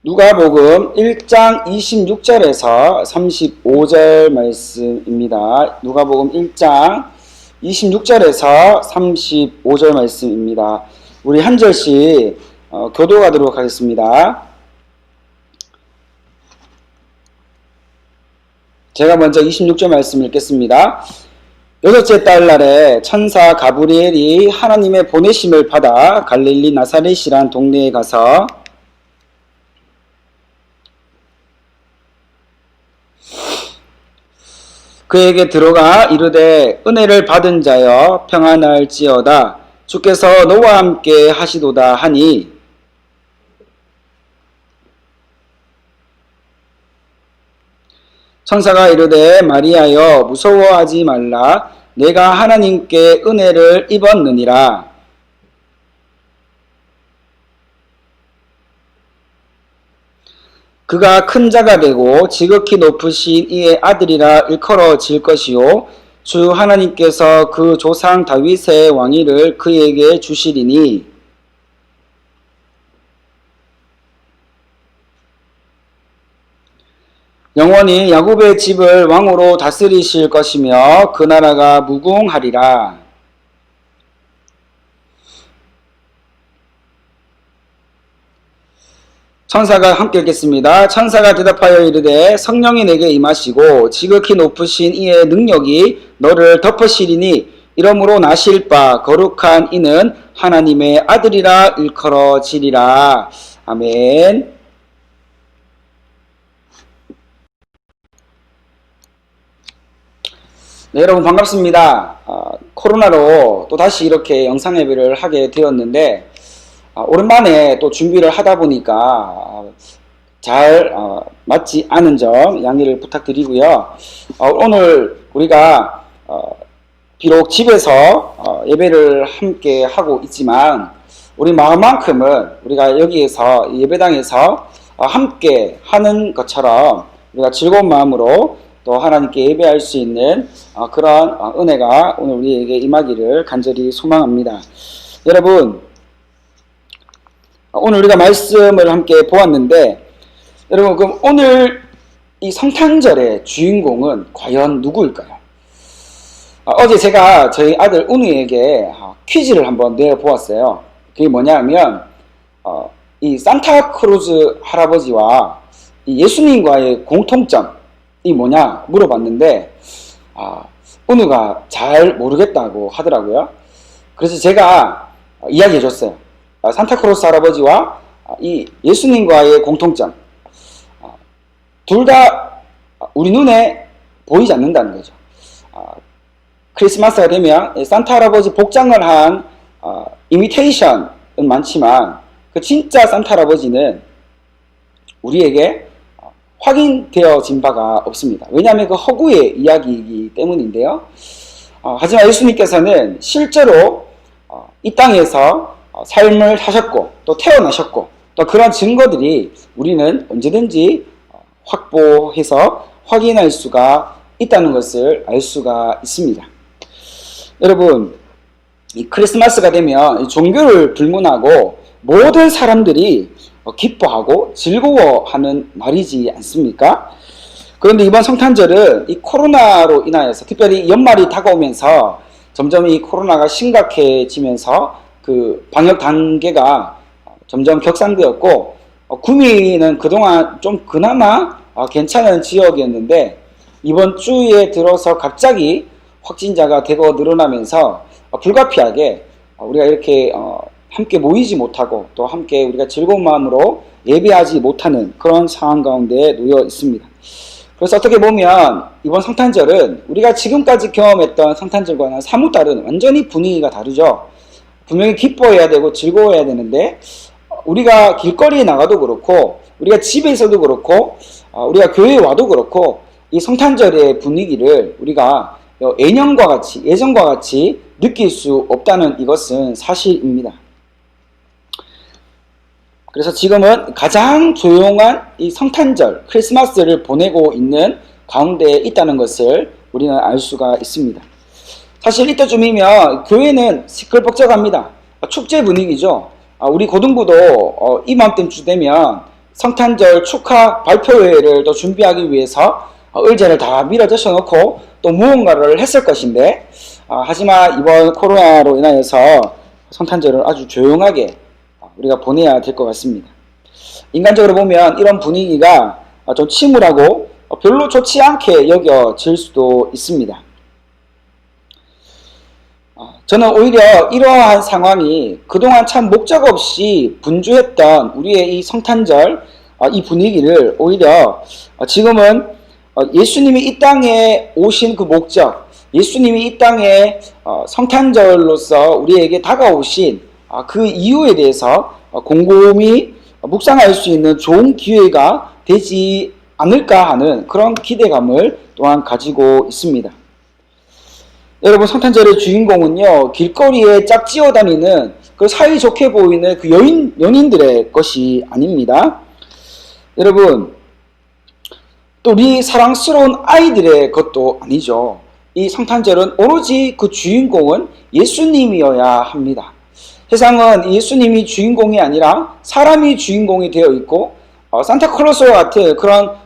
누가복음 1장 26절에서 35절 말씀입니다. 누가복음 1장 26절에서 35절 말씀입니다. 우리 한 절씩 교도하도록 하겠습니다. 제가 먼저 26절 말씀 읽겠습니다. 여섯째 달 날에 천사 가브리엘이 하나님의 보내심을 받아 갈릴리 나사렛이란 동네에 가서 그에게 들어가 이르되 은혜를 받은 자여 평안할지어다 주께서 너와 함께 하시도다 하니 천사가 이르되 마리아여 무서워하지 말라 내가 하나님께 은혜를 입었느니라. 그가 큰 자가 되고 지극히 높으신 이의 아들이라 일컬어질 것이요 주 하나님께서 그 조상 다윗의 왕위를 그에게 주시리니 영원히 야곱의 집을 왕으로 다스리실 것이며 그 나라가 무궁하리라. 천사가 함께 읽겠습니다. 천사가 대답하여 이르되 성령이 내게 임하시고 지극히 높으신 이의 능력이 너를 덮으시리니 이러므로 나실 바 거룩한 이는 하나님의 아들이라 일컬어지리라. 아멘. 네, 여러분 반갑습니다. 코로나로 또 다시 이렇게 영상 예배를 하게 되었는데 오랜만에 또 준비를 하다 보니까 잘 맞지 않은 점 양해를 부탁드리고요. 오늘 우리가 비록 집에서 예배를 함께 하고 있지만 우리 마음만큼은 우리가 여기에서 예배당에서 함께 하는 것처럼 우리가 즐거운 마음으로 또 하나님께 예배할 수 있는 그런 은혜가 오늘 우리에게 임하기를 간절히 소망합니다. 여러분, 오늘 우리가 말씀을 함께 보았는데 여러분 그럼 오늘 이 성탄절의 주인공은 과연 누구일까요? 어제 제가 저희 아들 은우에게 퀴즈를 한번 내보았어요. 그게 뭐냐면 이 산타크로즈 할아버지와 이 예수님과의 공통점이 뭐냐 물어봤는데 은우가 잘 모르겠다고 하더라고요. 그래서 제가 이야기해 줬어요. 산타크로스 할아버지와 이 예수님과의 공통점 둘 다 우리 눈에 보이지 않는다는 거죠. 크리스마스가 되면 산타 할아버지 복장을 한 이미테이션은 많지만 그 진짜 산타 할아버지는 우리에게 확인되어진 바가 없습니다. 왜냐하면 그 허구의 이야기이기 때문인데요. 하지만 예수님께서는 실제로 이 땅에서 삶을 사셨고 또 태어나셨고 또 그런 증거들이 우리는 언제든지 확보해서 확인할 수가 있다는 것을 알 수가 있습니다. 여러분, 이 크리스마스가 되면 종교를 불문하고 모든 사람들이 기뻐하고 즐거워하는 날이지 않습니까? 그런데 이번 성탄절은 이 코로나로 인하여서 특별히 연말이 다가오면서 점점 이 코로나가 심각해지면서 그 방역 단계가 점점 격상되었고 구미는 그동안 좀 그나마 괜찮은 지역이었는데 이번 주에 들어서 갑자기 확진자가 대거 늘어나면서 불가피하게 우리가 이렇게 함께 모이지 못하고 또 함께 우리가 즐거운 마음으로 예배하지 못하는 그런 상황 가운데 놓여 있습니다. 그래서 어떻게 보면 이번 성탄절은 우리가 지금까지 경험했던 성탄절과는 사뭇 다른 완전히 분위기가 다르죠. 분명히 기뻐해야 되고 즐거워해야 되는데 우리가 길거리에 나가도 그렇고 우리가 집에 있어도 그렇고 우리가 교회에 와도 그렇고 이 성탄절의 분위기를 우리가 예년과 같이 예전과 같이 느낄 수 없다는 이것은 사실입니다. 그래서 지금은 가장 조용한 이 성탄절 크리스마스를 보내고 있는 가운데에 있다는 것을 우리는 알 수가 있습니다. 사실 이때쯤이면 교회는 시끌벅적합니다. 축제 분위기죠. 우리 고등부도 이맘때쯤 되면 성탄절 축하 발표회를 또 준비하기 위해서 의자를 다 밀어 제쳐놓고 또 무언가를 했을 것인데, 하지만 이번 코로나로 인하여서 성탄절을 아주 조용하게 우리가 보내야 될 것 같습니다. 인간적으로 보면 이런 분위기가 좀 침울하고 별로 좋지 않게 여겨질 수도 있습니다. 저는 오히려 이러한 상황이 그동안 참 목적 없이 분주했던 우리의 이 성탄절 이 분위기를 오히려 지금은 예수님이 이 땅에 오신 그 목적, 예수님이 이 땅에 성탄절로서 우리에게 다가오신 그 이유에 대해서 곰곰이 묵상할 수 있는 좋은 기회가 되지 않을까 하는 그런 기대감을 또한 가지고 있습니다. 여러분, 성탄절의 주인공은요, 길거리에 짝지어 다니는 그 사이좋게 보이는 그 연인들의 것이 아닙니다. 여러분, 또 우리 사랑스러운 아이들의 것도 아니죠. 이 성탄절은 오로지 그 주인공은 예수님이어야 합니다. 세상은 예수님이 주인공이 아니라 사람이 주인공이 되어 있고 산타클로스와 같은 그런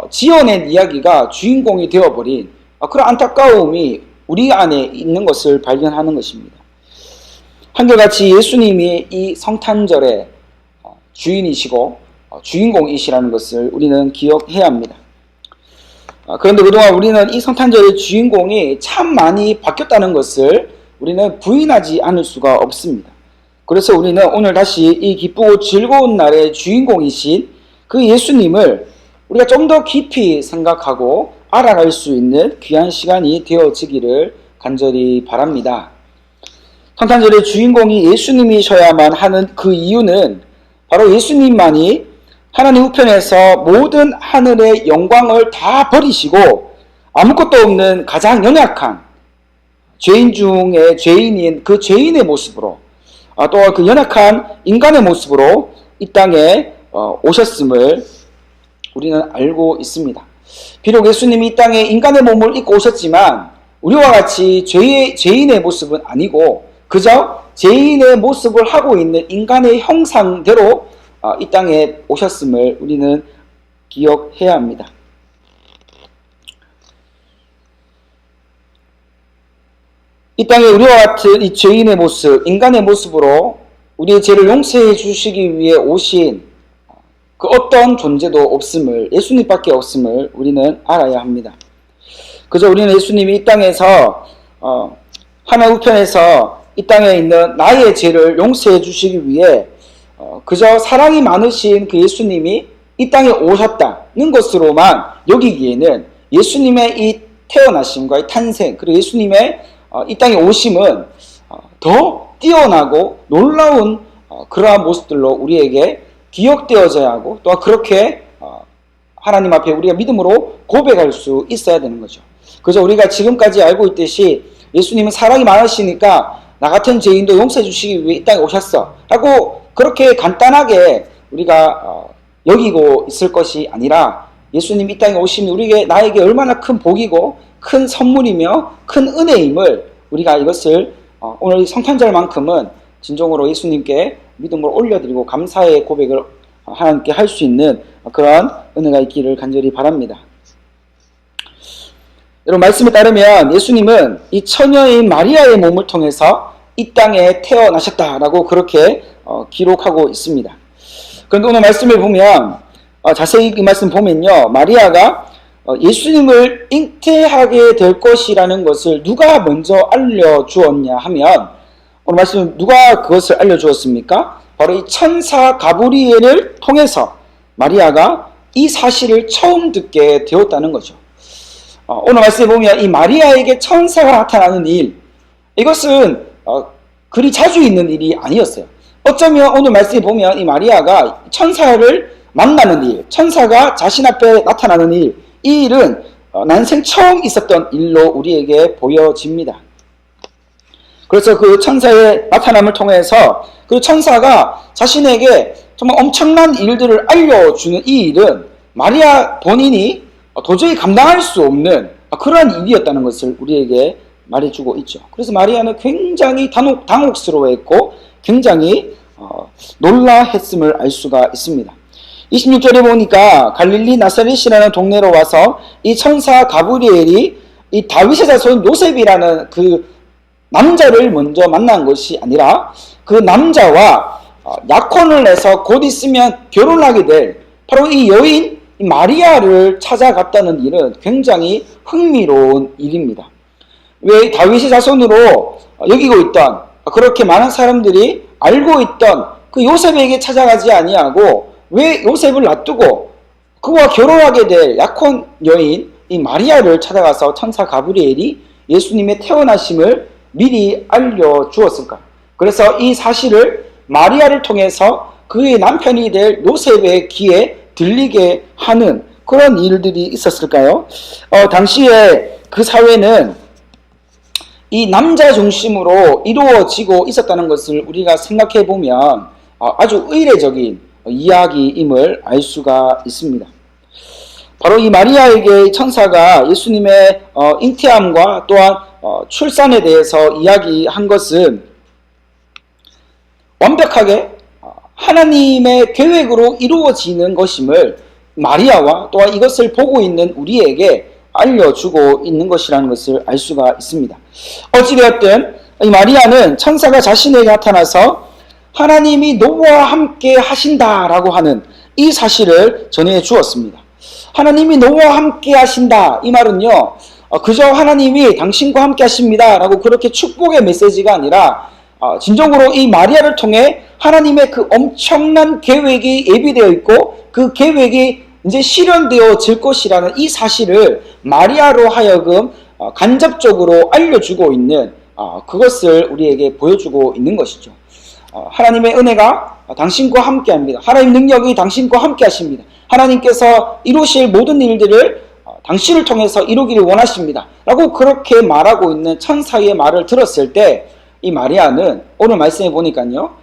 지어낸 이야기가 주인공이 되어버린 그런 안타까움이 우리 안에 있는 것을 발견하는 것입니다. 한결같이 예수님이 이 성탄절의 주인이시고 주인공이시라는 것을 우리는 기억해야 합니다. 그런데 그동안 우리는 이 성탄절의 주인공이 참 많이 바뀌었다는 것을 우리는 부인하지 않을 수가 없습니다. 그래서 우리는 오늘 다시 이 기쁘고 즐거운 날의 주인공이신 그 예수님을 우리가 좀 더 깊이 생각하고 알아갈 수 있는 귀한 시간이 되어지기를 간절히 바랍니다. 성탄절의 주인공이 예수님이셔야만 하는 그 이유는 바로 예수님만이 하나님 우편에서 모든 하늘의 영광을 다 버리시고 아무것도 없는 가장 연약한 죄인 중에 죄인인 그 죄인의 모습으로 또 그 연약한 인간의 모습으로 이 땅에 오셨음을 우리는 알고 있습니다. 비록 예수님이 이 땅에 인간의 몸을 입고 오셨지만 우리와 같이 죄인의 모습은 아니고 그저 죄인의 모습을 하고 있는 인간의 형상대로 이 땅에 오셨음을 우리는 기억해야 합니다. 이 땅에 우리와 같은 이 죄인의 모습, 인간의 모습으로 우리의 죄를 용서해 주시기 위해 오신 그 어떤 존재도 없음을, 예수님밖에 없음을 우리는 알아야 합니다. 그저 우리는 예수님이 이 땅에서 하나님 우편에서 이 땅에 있는 나의 죄를 용서해 주시기 위해 그저 사랑이 많으신 그 예수님이 이 땅에 오셨다는 것으로만 여기기에는 예수님의 이 태어나심과 이 탄생, 그리고 예수님의 이 땅에 오심은 더 뛰어나고 놀라운 그러한 모습들로 우리에게 기억되어져야 하고 또 그렇게 하나님 앞에 우리가 믿음으로 고백할 수 있어야 되는 거죠. 그저 우리가 지금까지 알고 있듯이 예수님은 사랑이 많으시니까 나 같은 죄인도 용서해 주시기 위해 이 땅에 오셨어 라고 그렇게 간단하게 우리가 여기고 있을 것이 아니라 예수님 이 땅에 오심이 우리에게 나에게 얼마나 큰 복이고 큰 선물이며 큰 은혜임을 우리가 이것을 오늘 성탄절만큼은 진정으로 예수님께 믿음으로 올려드리고 감사의 고백을 하나님께 할 수 있는 그런 은혜가 있기를 간절히 바랍니다. 여러분, 말씀에 따르면 예수님은 이 처녀인 마리아의 몸을 통해서 이 땅에 태어나셨다라고 그렇게 기록하고 있습니다. 그런데 오늘 말씀을 보면 자세히 이 말씀 보면요, 마리아가 예수님을 잉태하게 될 것이라는 것을 누가 먼저 알려주었냐 하면 오늘 말씀 누가 그것을 알려주었습니까? 바로 이 천사 가브리엘을 통해서 마리아가 이 사실을 처음 듣게 되었다는 거죠. 오늘 말씀에 보면 이 마리아에게 천사가 나타나는 일, 이것은 그리 자주 있는 일이 아니었어요. 어쩌면 오늘 말씀에 보면 이 마리아가 천사를 만나는 일, 천사가 자신 앞에 나타나는 일, 이 일은 난생 처음 있었던 일로 우리에게 보여집니다. 그래서 그 천사의 나타남을 통해서 그 천사가 자신에게 정말 엄청난 일들을 알려주는 이 일은 마리아 본인이 도저히 감당할 수 없는 그러한 일이었다는 것을 우리에게 말해주고 있죠. 그래서 마리아는 굉장히 당혹스러워했고 굉장히 놀라했음을 알 수가 있습니다. 26절에 보니까 갈릴리 나사렛이라는 동네로 와서 이 천사 가브리엘이 이 다윗의 자손 요셉이라는 그 남자를 먼저 만난 것이 아니라 그 남자와 약혼을 해서 곧 있으면 결혼하게 될 바로 이 여인 마리아를 찾아갔다는 일은 굉장히 흥미로운 일입니다. 왜 다윗의 자손으로 여기고 있던 그렇게 많은 사람들이 알고 있던 그 요셉에게 찾아가지 아니하고 왜 요셉을 놔두고 그와 결혼하게 될 약혼 여인 이 마리아를 찾아가서 천사 가브리엘이 예수님의 태어나심을 미리 알려주었을까? 그래서 이 사실을 마리아를 통해서 그의 남편이 될 요셉의 귀에 들리게 하는 그런 일들이 있었을까요? 당시에 그 사회는 이 남자 중심으로 이루어지고 있었다는 것을 우리가 생각해 보면 아주 의례적인 이야기임을 알 수가 있습니다. 바로 이 마리아에게 천사가 예수님의 잉태함과 또한 출산에 대해서 이야기한 것은 완벽하게 하나님의 계획으로 이루어지는 것임을 마리아와 또한 이것을 보고 있는 우리에게 알려주고 있는 것이라는 것을 알 수가 있습니다. 어찌되었든 이 마리아는 천사가 자신에게 나타나서 하나님이 너와 함께 하신다라고 하는 이 사실을 전해 주었습니다. 하나님이 너와 함께 하신다 이 말은요 그저 하나님이 당신과 함께 하십니다 라고 그렇게 축복의 메시지가 아니라 진정으로 이 마리아를 통해 하나님의 그 엄청난 계획이 예비되어 있고 그 계획이 이제 실현되어질 것이라는 이 사실을 마리아로 하여금 간접적으로 알려주고 있는 그것을 우리에게 보여주고 있는 것이죠. 하나님의 은혜가 당신과 함께 합니다. 하나님의 능력이 당신과 함께 하십니다. 하나님께서 이루실 모든 일들을 당신을 통해서 이루기를 원하십니다. 라고 그렇게 말하고 있는 천사의 말을 들었을 때 이 마리아는 오늘 말씀해 보니까요.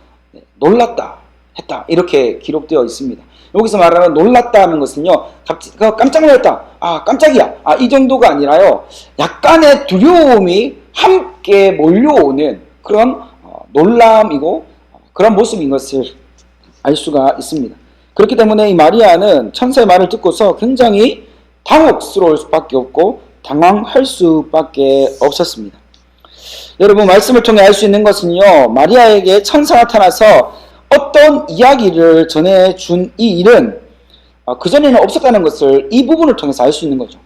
놀랐다 했다 이렇게 기록되어 있습니다. 여기서 말하는 놀랐다 하는 것은요. 깜짝 놀랐다. 깜짝이야. 이 정도가 아니라요. 약간의 두려움이 함께 몰려오는 그런 놀람이고 그런 모습인 것을 알 수가 있습니다. 그렇기 때문에 이 마리아는 천사의 말을 듣고서 굉장히 당혹스러울 수밖에 없고 당황할 수밖에 없었습니다. 여러분 말씀을 통해 알 수 있는 것은요. 마리아에게 천사가 나타나서 어떤 이야기를 전해준 이 일은 그전에는 없었다는 것을 이 부분을 통해서 알 수 있는 거죠.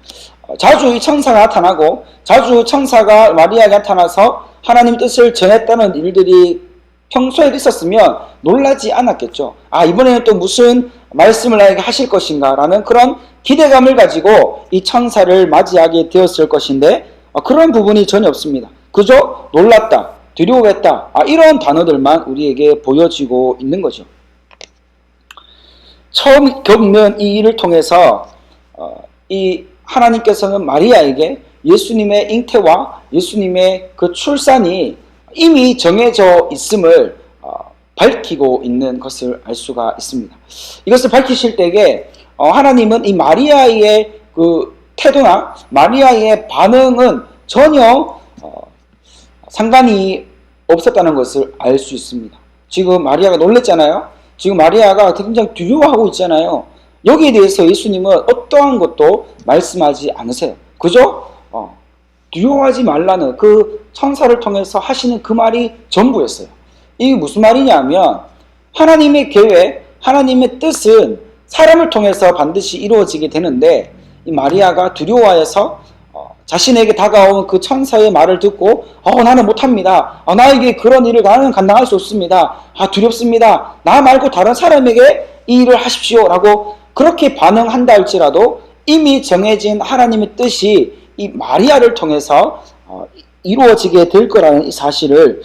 자주 이 천사가 나타나고 자주 천사가 마리아에게 나타나서 하나님 뜻을 전했다는 일들이 평소에도 있었으면 놀라지 않았겠죠. 이번에는 또 무슨 말씀을 나에게 하실 것인가 라는 그런 기대감을 가지고 이 천사를 맞이하게 되었을 것인데 그런 부분이 전혀 없습니다. 그저 놀랐다, 두려워했다 이런 단어들만 우리에게 보여지고 있는 거죠. 처음 겪는 이 일을 통해서 이 하나님께서는 마리아에게 예수님의 잉태와 예수님의 그 출산이 이미 정해져 있음을 밝히고 있는 것을 알 수가 있습니다. 이것을 밝히실 때에 하나님은 이 마리아의 그 태도나 마리아의 반응은 전혀 상관이 없었다는 것을 알 수 있습니다. 지금 마리아가 놀랐잖아요. 지금 마리아가 굉장히 두려워하고 있잖아요. 여기에 대해서 예수님은 어떠한 것도 말씀하지 않으세요. 그저 두려워하지 말라는 그 천사를 통해서 하시는 그 말이 전부였어요. 이게 무슨 말이냐면 하나님의 계획, 하나님의 뜻은 사람을 통해서 반드시 이루어지게 되는데 이 마리아가 두려워해서 자신에게 다가온 그 천사의 말을 듣고 나는 못합니다. 나에게 그런 일을 나는 감당할 수 없습니다. 두렵습니다. 나 말고 다른 사람에게 이 일을 하십시오 라고 그렇게 반응한다 할지라도 이미 정해진 하나님의 뜻이 이 마리아를 통해서 이루어지게 될 거라는 이 사실을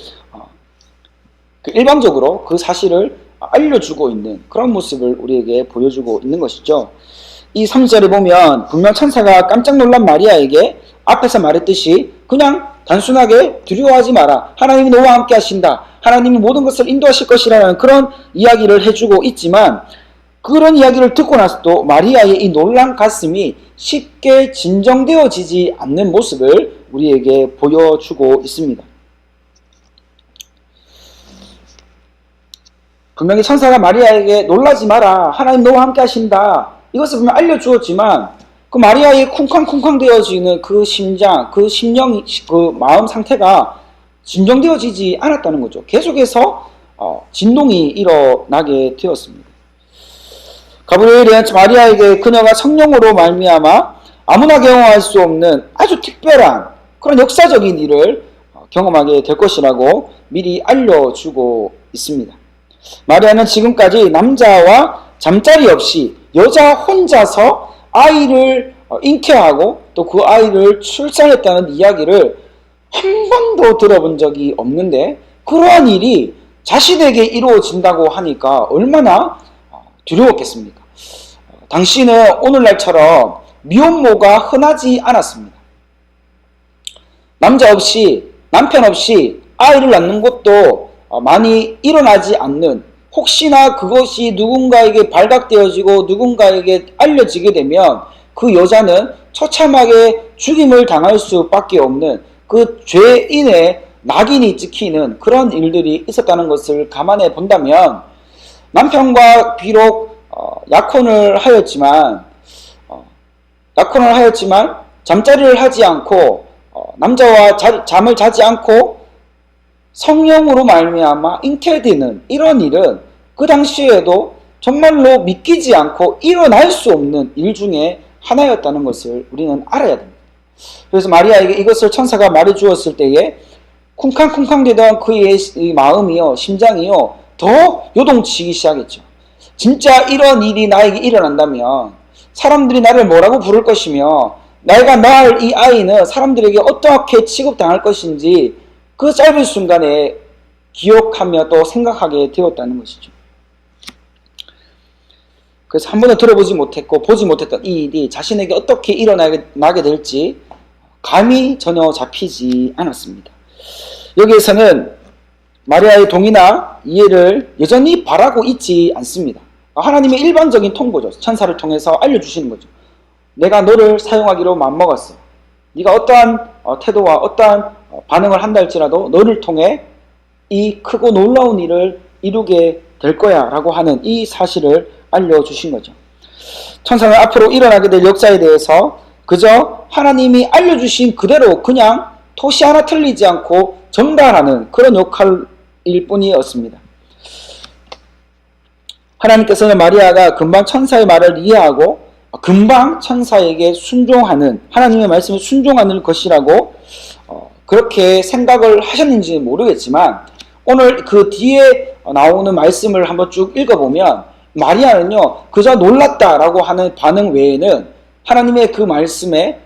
일방적으로 그 사실을 알려주고 있는 그런 모습을 우리에게 보여주고 있는 것이죠. 이 3절에 보면 분명 천사가 깜짝 놀란 마리아에게 앞에서 말했듯이 그냥 단순하게 두려워하지 마라. 하나님이 너와 함께 하신다. 하나님이 모든 것을 인도하실 것이라는 그런 이야기를 해주고 있지만 그런 이야기를 듣고 나서도 마리아의 이 놀란 가슴이 쉽게 진정되어지지 않는 모습을 우리에게 보여주고 있습니다. 분명히 천사가 마리아에게 놀라지 마라, 하나님 너와 함께 하신다, 이것을 분명 알려주었지만 그 마리아의 쿵쾅쿵쾅 되어지는 그 심장, 그 심령, 그 마음 상태가 진정되어지지 않았다는 거죠. 계속해서 진동이 일어나게 되었습니다. 가브리엘은 마리아에게 그녀가 성령으로 말미암아 아무나 경험할 수 없는 아주 특별한 그런 역사적인 일을 경험하게 될 것이라고 미리 알려주고 있습니다. 마리아는 지금까지 남자와 잠자리 없이 여자 혼자서 아이를 잉태하고 또 그 아이를 출산했다는 이야기를 한 번도 들어본 적이 없는데, 그러한 일이 자신에게 이루어진다고 하니까 얼마나 두려웠겠습니까? 당시는 오늘날처럼 미혼모가 흔하지 않았습니다. 남자 없이, 남편 없이 아이를 낳는 것도 많이 일어나지 않는, 혹시나 그것이 누군가에게 발각되어지고 누군가에게 알려지게 되면 그 여자는 처참하게 죽임을 당할 수밖에 없는 그 죄인의 낙인이 찍히는 그런 일들이 있었다는 것을 감안해 본다면, 남편과 비록 약혼을 하였지만 잠자리를 하지 않고 남자와 잠을 자지 않고 성령으로 말미암아 잉태되는 이런 일은 그 당시에도 정말로 믿기지 않고 일어날 수 없는 일 중에 하나였다는 것을 우리는 알아야 됩니다. 그래서 마리아에게 이것을 천사가 말해주었을 때에 쿵쾅쿵쾅 되던 그의 마음이요, 심장이요, 더 요동치기 시작했죠. 진짜 이런 일이 나에게 일어난다면 사람들이 나를 뭐라고 부를 것이며 내가 낳을 이 아이는 사람들에게 어떻게 취급당할 것인지 그 짧은 순간에 기억하며 또 생각하게 되었다는 것이죠. 그래서 한 번도 들어보지 못했고 보지 못했던 이 일이 자신에게 어떻게 일어나게 될지 감이 전혀 잡히지 않았습니다. 여기에서는 마리아의 동의나 이해를 여전히 바라고 있지 않습니다. 하나님의 일반적인 통보죠. 천사를 통해서 알려주시는 거죠. 내가 너를 사용하기로 맘먹었어. 네가 어떠한 태도와 어떠한 반응을 한다 할지라도 너를 통해 이 크고 놀라운 일을 이루게 될 거야 라고 하는 이 사실을 알려주신 거죠. 천사는 앞으로 일어나게 될 역사에 대해서 그저 하나님이 알려주신 그대로 그냥 토시 하나 틀리지 않고 전달하는 그런 역할일 뿐이었습니다. 하나님께서는 마리아가 금방 천사의 말을 이해하고 금방 천사에게 순종하는, 하나님의 말씀에 순종하는 것이라고 그렇게 생각을 하셨는지는 모르겠지만, 오늘 그 뒤에 나오는 말씀을 한번 쭉 읽어보면 마리아는요 그저 놀랐다라고 하는 반응 외에는 하나님의 그 말씀에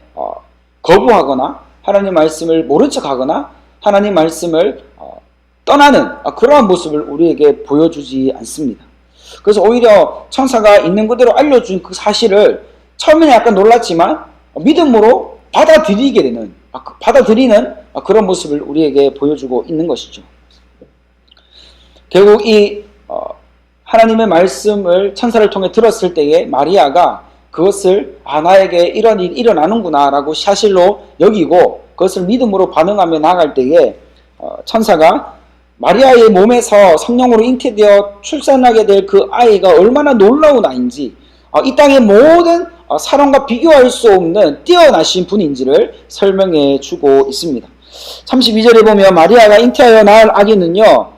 거부하거나 하나님 말씀을 모른 척하거나 하나님 말씀을 떠나는 그러한 모습을 우리에게 보여주지 않습니다. 그래서 오히려 천사가 있는 그대로 알려준 그 사실을 처음에는 약간 놀랐지만 믿음으로 받아들이는 그런 모습을 우리에게 보여주고 있는 것이죠. 결국 이 하나님의 말씀을 천사를 통해 들었을 때에 마리아가 그것을 나에게 이런 일이 일어나는구나 라고 사실로 여기고 그것을 믿음으로 반응하며 나아갈 때에 천사가 마리아의 몸에서 성령으로 잉태되어 출산하게 될 그 아이가 얼마나 놀라운 아이인지, 이 땅의 모든 사람과 비교할 수 없는 뛰어나신 분인지를 설명해 주고 있습니다. 32절에 보면 마리아가 잉태하여 낳을 아기는요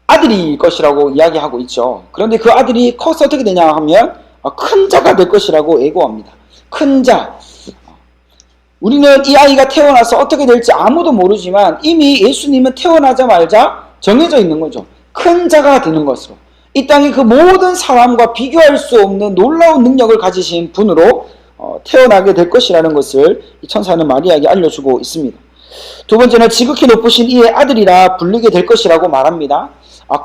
아들일 것이라고 이야기하고 있죠. 그런데 그 아들이 커서 어떻게 되냐 하면 큰 자가 될 것이라고 예고합니다. 큰 자. 우리는 이 아이가 태어나서 어떻게 될지 아무도 모르지만 이미 예수님은 태어나자마자 정해져 있는 거죠. 큰 자가 되는 것으로. 이 땅의 그 모든 사람과 비교할 수 없는 놀라운 능력을 가지신 분으로 태어나게 될 것이라는 것을 이 천사는 마리아에게 알려주고 있습니다. 두 번째는 지극히 높으신 이의 아들이라 불리게 될 것이라고 말합니다.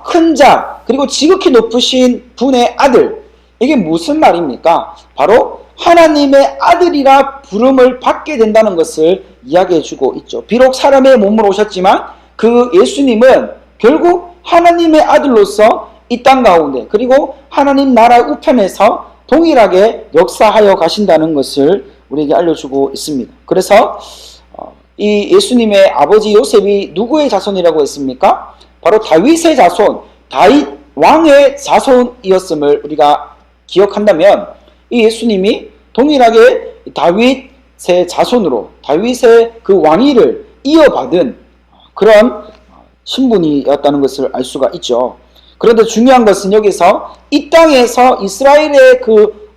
큰 자, 그리고 지극히 높으신 분의 아들. 이게 무슨 말입니까? 바로 하나님의 아들이라 부름을 받게 된다는 것을 이야기해주고 있죠. 비록 사람의 몸으로 오셨지만 그 예수님은 결국 하나님의 아들로서 이 땅 가운데 그리고 하나님 나라 우편에서 동일하게 역사하여 가신다는 것을 우리에게 알려주고 있습니다. 그래서 이 예수님의 아버지 요셉이 누구의 자손이라고 했습니까? 바로 다윗의 자손, 다윗 왕의 자손이었음을 우리가 기억한다면 이 예수님이 동일하게 다윗의 자손으로 다윗의 그 왕위를 이어받은 그런 신분이었다는 것을 알 수가 있죠. 그런데 중요한 것은 여기서 이 땅에서 이스라엘의 그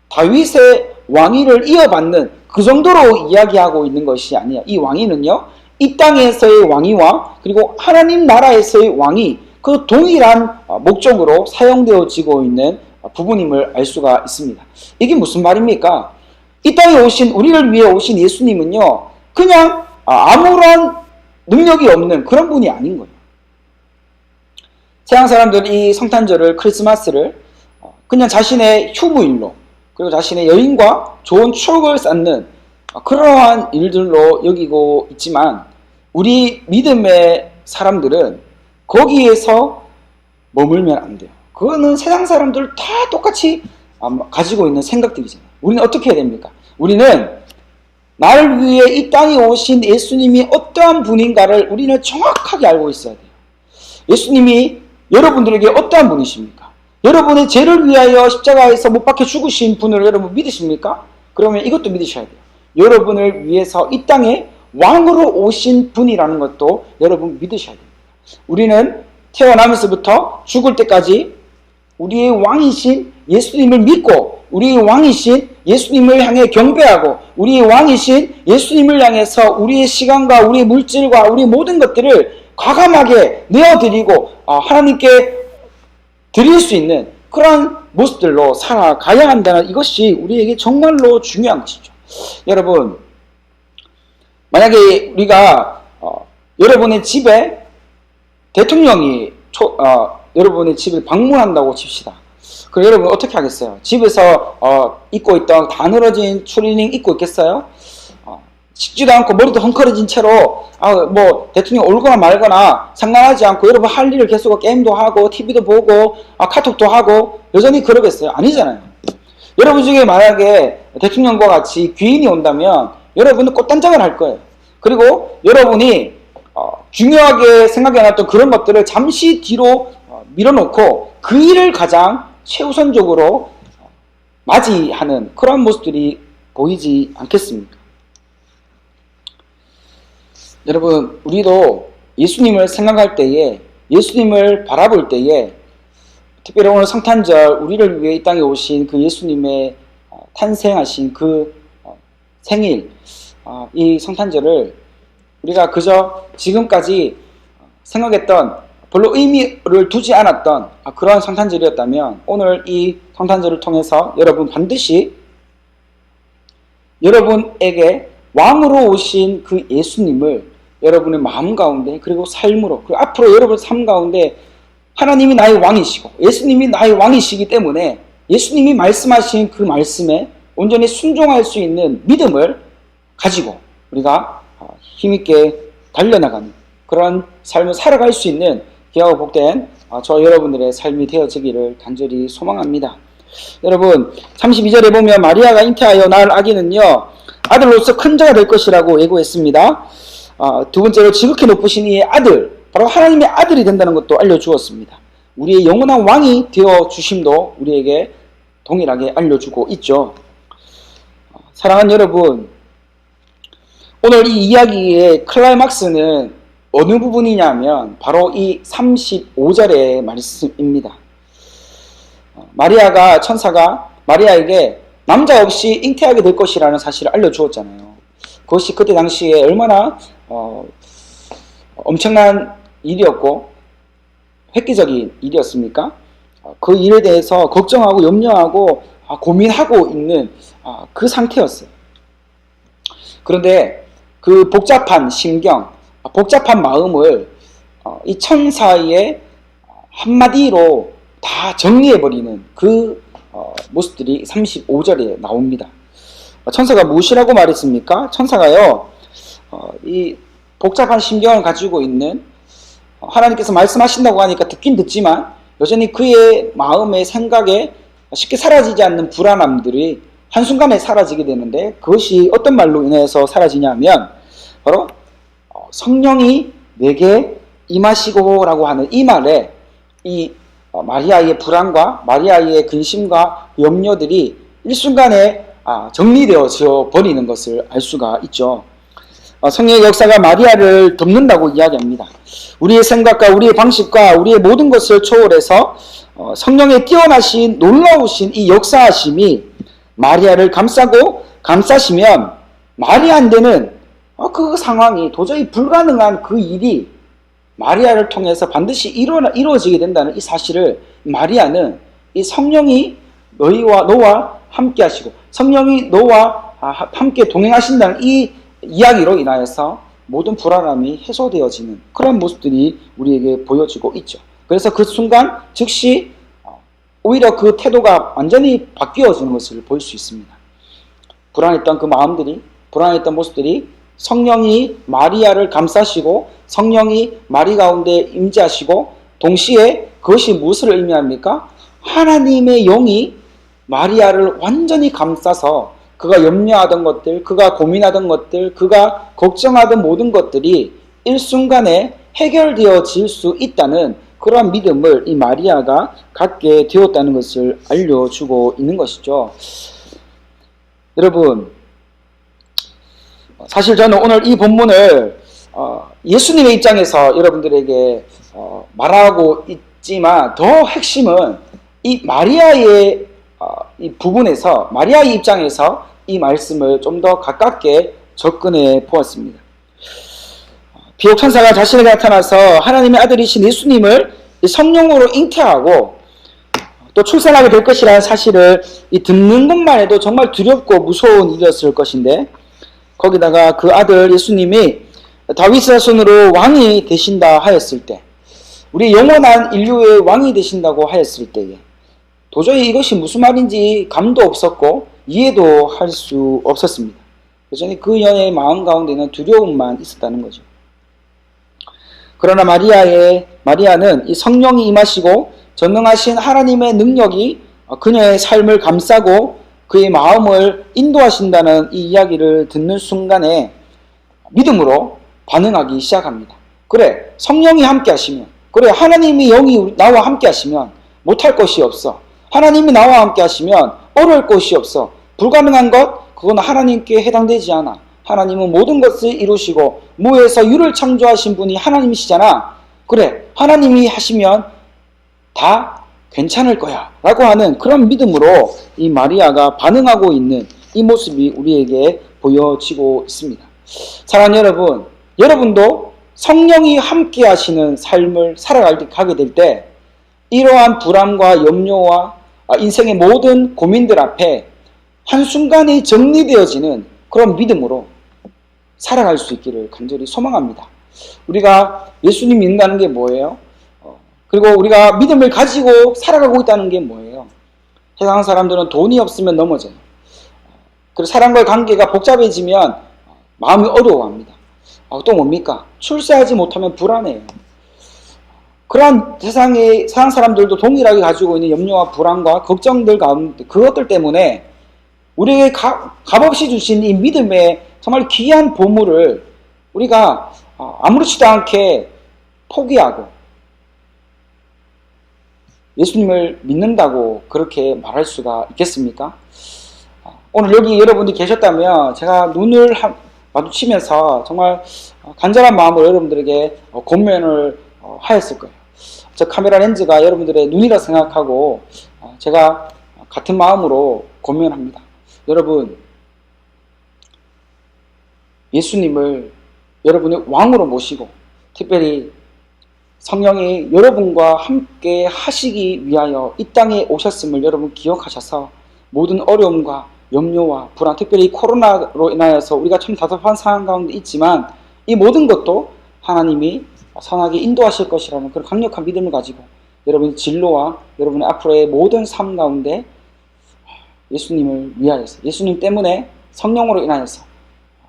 다윗의 왕위를 이어받는 그 정도로 이야기하고 있는 것이 아니야. 이 왕위는요, 이 땅에서의 왕위와 그리고 하나님 나라에서의 왕위, 그 동일한 목적으로 사용되어지고 있는 부분임을 알 수가 있습니다. 이게 무슨 말입니까? 이 땅에 오신, 우리를 위해 오신 예수님은요, 그냥 아무런 능력이 없는 그런 분이 아닌 거예요. 서양 사람들이 이 성탄절을, 크리스마스를 그냥 자신의 휴무일로, 그리고 자신의 여행과 좋은 추억을 쌓는 그러한 일들로 여기고 있지만, 우리 믿음의 사람들은 거기에서 머물면 안 돼요. 그거는 세상 사람들 다 똑같이 가지고 있는 생각들이잖아요. 우리는 어떻게 해야 됩니까? 우리는 나를 위해 이 땅에 오신 예수님이 어떠한 분인가를 우리는 정확하게 알고 있어야 돼요. 예수님이 여러분들에게 어떠한 분이십니까? 여러분의 죄를 위하여 십자가에서 못 박혀 죽으신 분을 여러분 믿으십니까? 그러면 이것도 믿으셔야 돼요. 여러분을 위해서 이 땅에 왕으로 오신 분이라는 것도 여러분 믿으셔야 됩니다. 우리는 태어나면서부터 죽을 때까지 우리의 왕이신 예수님을 믿고 우리의 왕이신 예수님을 향해 경배하고 우리의 왕이신 예수님을 향해서 우리의 시간과 우리의 물질과 우리의 모든 것들을 과감하게 내어드리고 하나님께 드릴 수 있는 그런 모습들로 살아가야 한다는 이것이 우리에게 정말로 중요한 것이죠. 여러분, 만약에 우리가 여러분의 집에 대통령이 여러분의 집을 방문한다고 칩시다. 그럼 여러분 어떻게 하겠어요? 집에서 입고 있던 다 늘어진 추리닝 입고 있겠어요? 식지도 않고 머리도 헝클어진 채로 뭐 대통령 올거나 말거나 상관하지 않고 여러분 할 일을 계속 게임도 하고 TV도 보고 카톡도 하고 여전히 그러겠어요? 아니잖아요. 여러분 중에 만약에 대통령과 같이 귀인이 온다면 여러분은 꽃단장을 할 거예요. 그리고 여러분이 중요하게 생각해놨던 그런 것들을 잠시 뒤로 밀어놓고 그 일을 가장 최우선적으로 맞이하는 그런 모습들이 보이지 않겠습니까? 여러분, 우리도 예수님을 생각할 때에, 예수님을 바라볼 때에, 특별히 오늘 성탄절 우리를 위해 이 땅에 오신 그 예수님의 탄생하신 그 생일, 이 성탄절을 우리가 그저 지금까지 생각했던 별로 의미를 두지 않았던 그러한 성탄절이었다면 오늘 이 성탄절을 통해서 여러분 반드시 여러분에게 왕으로 오신 그 예수님을 여러분의 마음 가운데 그리고 삶으로 그리고 앞으로 여러분 삶 가운데 하나님이 나의 왕이시고 예수님이 나의 왕이시기 때문에 예수님이 말씀하신 그 말씀에 온전히 순종할 수 있는 믿음을 가지고 우리가 힘있게 달려나가는 그런 삶을 살아갈 수 있는 귀하고 복된 저 여러분들의 삶이 되어지기를 간절히 소망합니다. 여러분 32절에 보면 마리아가 잉태하여 낳을 아기는요 아들로서 큰 자가 될 것이라고 예고했습니다. 두 번째로 지극히 높으신 이의 아들, 바로 하나님의 아들이 된다는 것도 알려주었습니다. 우리의 영원한 왕이 되어 주심도 우리에게 동일하게 알려주고 있죠. 사랑하는 여러분, 오늘 이 이야기의 클라이막스는 어느 부분이냐면 바로 이 35절의 말씀입니다. 마리아가 천사가 마리아에게 남자 없이 잉태하게 될 것이라는 사실을 알려주었잖아요. 그것이 그때 당시에 얼마나 엄청난 일이었고 획기적인 일이었습니까? 그 일에 대해서 걱정하고 염려하고 고민하고 있는 그 상태였어요. 그런데 그 복잡한 심경, 복잡한 마음을 이 천사의 한마디로 다 정리해버리는 그 모습들이 35절에 나옵니다. 천사가 무엇이라고 말했습니까? 천사가요, 이 복잡한 심경을 가지고 있는 하나님께서 말씀하신다고 하니까 듣긴 듣지만 여전히 그의 마음의 생각에 쉽게 사라지지 않는 불안함들이 한순간에 사라지게 되는데 그것이 어떤 말로 인해서 사라지냐면 바로 성령이 내게 임하시고 라고 하는 이 말에 이 마리아의 불안과 마리아의 근심과 염려들이 일순간에 정리되어져 버리는 것을 알 수가 있죠. 성령의 역사가 마리아를 덮는다고 이야기합니다. 우리의 생각과 우리의 방식과 우리의 모든 것을 초월해서 성령의 뛰어나신 놀라우신 이 역사하심이 마리아를 감싸고 감싸시면 말이 안 되는 그 상황이, 도저히 불가능한 그 일이 마리아를 통해서 반드시 이루어지게 된다는 이 사실을 마리아는 이 성령이 너와 함께 하시고 성령이 너와 함께 동행하신다는 이 이야기로 인하여서 모든 불안함이 해소되어지는 그런 모습들이 우리에게 보여지고 있죠. 그래서 그 순간 즉시 오히려 그 태도가 완전히 바뀌어지는 것을 볼 수 있습니다. 불안했던 그 마음들이, 불안했던 모습들이 성령이 마리아를 감싸시고 성령이 마리 가운데 임재하시고, 동시에 그것이 무엇을 의미합니까? 하나님의 영이 마리아를 완전히 감싸서 그가 염려하던 것들, 그가 고민하던 것들, 그가 걱정하던 모든 것들이 일순간에 해결되어질 수 있다는 그러한 믿음을 이 마리아가 갖게 되었다는 것을 알려주고 있는 것이죠. 여러분, 사실 저는 오늘 이 본문을 예수님의 입장에서 여러분들에게 말하고 있지만, 더 핵심은 이 마리아의 이 부분에서, 마리아의 입장에서 이 말씀을 좀 더 가깝게 접근해 보았습니다. 비록 천사가 자신에게 나타나서 하나님의 아들이신 예수님을 성령으로 잉태하고 또 출산하게 될 것이라는 사실을 듣는 것만 해도 정말 두렵고 무서운 일이었을 것인데, 거기다가 그 아들 예수님이 다윗의 자손으로 왕이 되신다 하였을 때, 우리 영원한 인류의 왕이 되신다고 하였을 때에 도저히 이것이 무슨 말인지 감도 없었고 이해도 할 수 없었습니다. 여전히 그 여인의 마음 가운데는 두려움만 있었다는 거죠. 그러나 마리아는 이 성령이 임하시고 전능하신 하나님의 능력이 그녀의 삶을 감싸고 그의 마음을 인도하신다는 이 이야기를 듣는 순간에 믿음으로 반응하기 시작합니다. 그래, 성령이 함께 하시면, 그래, 하나님의 영이 나와 함께 하시면 못할 것이 없어. 하나님이 나와 함께 하시면 어려울 것이 없어. 불가능한 것, 그건 하나님께 해당되지 않아. 하나님은 모든 것을 이루시고 무에서 유를 창조하신 분이 하나님이시잖아. 그래, 하나님이 하시면 다 괜찮을 거야 라고 하는 그런 믿음으로 이 마리아가 반응하고 있는 이 모습이 우리에게 보여지고 있습니다. 사랑하는 여러분, 여러분도 성령이 함께 하시는 삶을 살아가게 될 때 이러한 불안과 염려와 인생의 모든 고민들 앞에 한순간에 정리되어지는 그런 믿음으로 살아갈 수 있기를 간절히 소망합니다. 우리가 예수님 믿는다는 게 뭐예요? 그리고 우리가 믿음을 가지고 살아가고 있다는 게 뭐예요? 세상 사람들은 돈이 없으면 넘어져요. 그리고 사람과의 관계가 복잡해지면 마음이 어려워합니다. 또 뭡니까? 출세하지 못하면 불안해요. 그러한 세상 사람들도 동일하게 가지고 있는 염려와 불안과 걱정들 가운데, 그것들 때문에 우리에게 값없이 주신 이 믿음의 정말 귀한 보물을 우리가 아무렇지도 않게 포기하고 예수님을 믿는다고 그렇게 말할 수가 있겠습니까? 오늘 여기 여러분들이 계셨다면 제가 눈을 마주치면서 정말 간절한 마음으로 여러분들에게 권면을 하였을 거예요. 저 카메라 렌즈가 여러분들의 눈이라 생각하고 제가 같은 마음으로 권면합니다. 여러분, 예수님을 여러분의 왕으로 모시고 특별히 성령이 여러분과 함께 하시기 위하여 이 땅에 오셨음을 여러분 기억하셔서 모든 어려움과 염려와 불안, 특별히 코로나로 인하여서 우리가 참 답답한 상황 가운데 있지만 이 모든 것도 하나님이 선하게 인도하실 것이라는 그런 강력한 믿음을 가지고 여러분의 진로와 여러분의 앞으로의 모든 삶 가운데 예수님을 위하여서, 예수님 때문에 성령으로 인하여서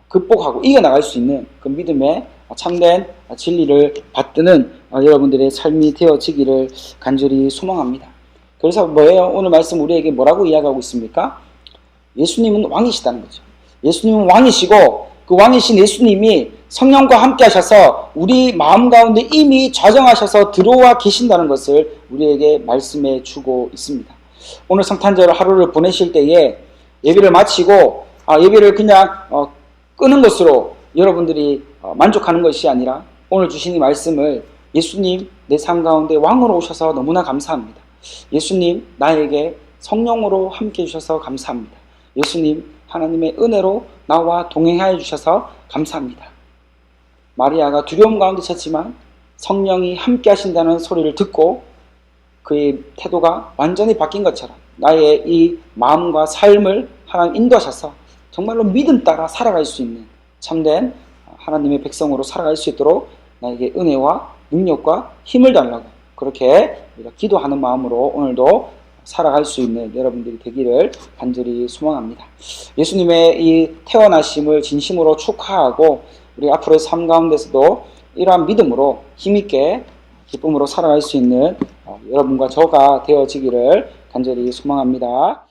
극복하고 이겨나갈 수 있는 그 믿음의 참된 진리를 받드는 여러분들의 삶이 되어지기를 간절히 소망합니다. 그래서 뭐예요? 오늘 말씀 우리에게 뭐라고 이야기하고 있습니까? 예수님은 왕이시다는 거죠. 예수님은 왕이시고 그 왕이신 예수님이 성령과 함께 하셔서 우리 마음 가운데 이미 좌정하셔서 들어와 계신다는 것을 우리에게 말씀해 주고 있습니다. 오늘 성탄절 하루를 보내실 때에 예배를 마치고 예배를 그냥 끄는 것으로 여러분들이 만족하는 것이 아니라 오늘 주신 이 말씀을 예수님 내 삶 가운데 왕으로 오셔서 너무나 감사합니다. 예수님 나에게 성령으로 함께 해주셔서 감사합니다. 예수님 하나님의 은혜로 나와 동행하여 주셔서 감사합니다. 마리아가 두려움 가운데 있었지만 성령이 함께 하신다는 소리를 듣고 그의 태도가 완전히 바뀐 것처럼 나의 이 마음과 삶을 하나님 인도하셔서 정말로 믿음 따라 살아갈 수 있는 참된 하나님의 백성으로 살아갈 수 있도록 나에게 은혜와 능력과 힘을 달라고 그렇게 우리가 기도하는 마음으로 오늘도 살아갈 수 있는 여러분들이 되기를 간절히 소망합니다. 예수님의 이 태어나심을 진심으로 축하하고 우리 앞으로의 삶 가운데서도 이러한 믿음으로 힘있게 기쁨으로 살아갈 수 있는 여러분과 저가 되어지기를 간절히 소망합니다.